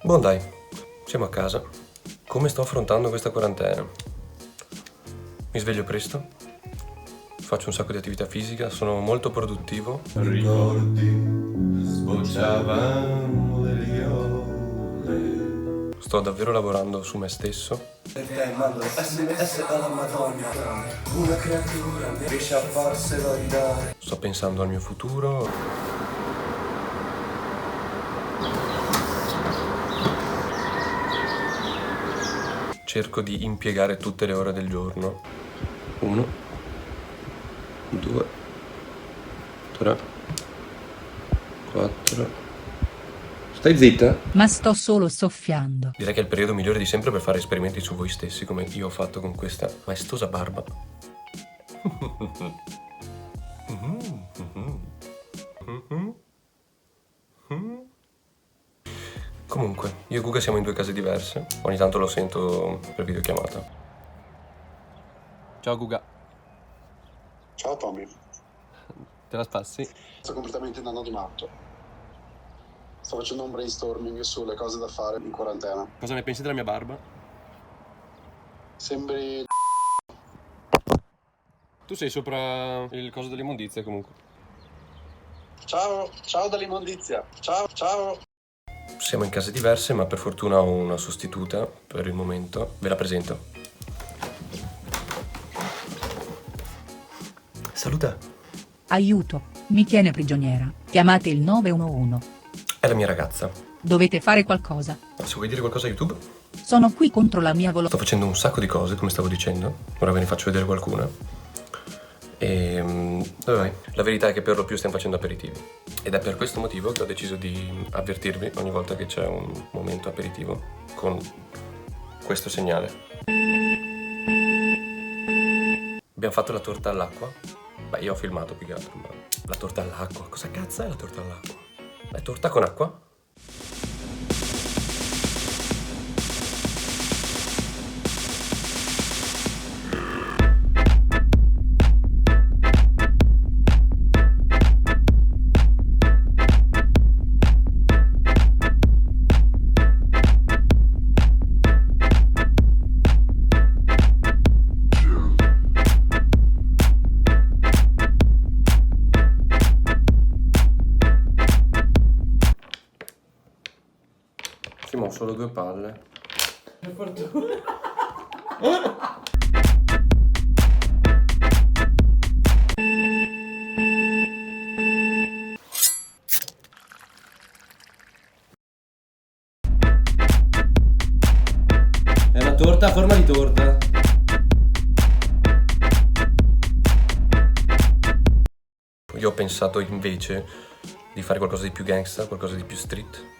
Buon dai, siamo a casa. Come sto affrontando questa quarantena? Mi sveglio presto, faccio un sacco di attività fisica, sono molto produttivo. Ricordi, sbocciavano le viole. Sto davvero lavorando su me stesso. Perché mando SMS alla Madonna. Una creatura riesce a farselo ridare. Sto pensando al mio futuro. Cerco di impiegare tutte le ore del giorno. 1, 2, 3, 4. Stai zitta? Ma sto solo soffiando. Direi che è il periodo migliore di sempre per fare esperimenti su voi stessi, come io ho fatto con questa maestosa barba. Comunque, io e Guga siamo in due case diverse. Ogni tanto lo sento per videochiamata. Ciao Guga, Ciao Tommy, te la spassi? sto completamente andando di matto. Sto facendo un brainstorming sulle cose da fare in quarantena. Cosa ne pensi della mia barba? Sembri... Tu sei sopra il coso dell'immondizia comunque. Ciao, ciao dall'immondizia. Ciao, ciao. Siamo in case diverse, ma per fortuna ho una sostituta per il momento. Ve la presento. Saluta. Aiuto, mi tiene prigioniera. Chiamate il 911. È la mia ragazza. Dovete fare qualcosa. Ma se vuoi dire qualcosa a YouTube? Sono qui contro la mia volontà. Sto facendo un sacco di cose, come stavo dicendo. Ora ve ne faccio vedere qualcuna. Dove vai? La verità è che per lo più stiamo facendo aperitivi. Ed è per questo motivo che ho deciso di avvertirvi ogni volta che c'è un momento aperitivo con questo segnale. Abbiamo fatto la torta all'acqua. Beh, io ho filmato più che altro, ma la torta all'acqua. Cosa cazzo è la torta all'acqua? È torta con acqua? Sì, ma ho solo 2 palle. Per fortuna. È una torta a forma di torta. Io ho pensato invece di fare qualcosa di più gangsta, qualcosa di più street.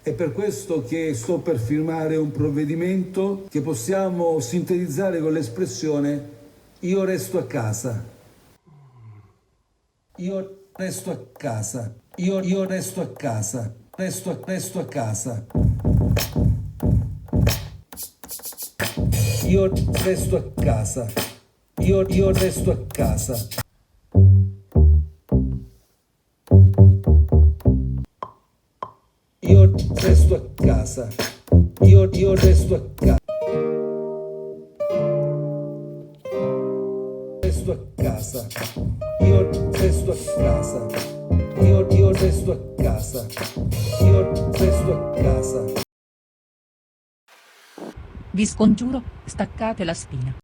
È per questo che sto per firmare un provvedimento che possiamo sintetizzare con l'espressione io resto a casa. Io resto a casa. Io resto a casa. Resto a casa. Io resto a casa. Io resto a casa. Io resto a casa. Io resto a casa. Resto a casa. Io resto a casa. Io resto a casa. Io resto a casa. Vi scongiuro, staccate la spina.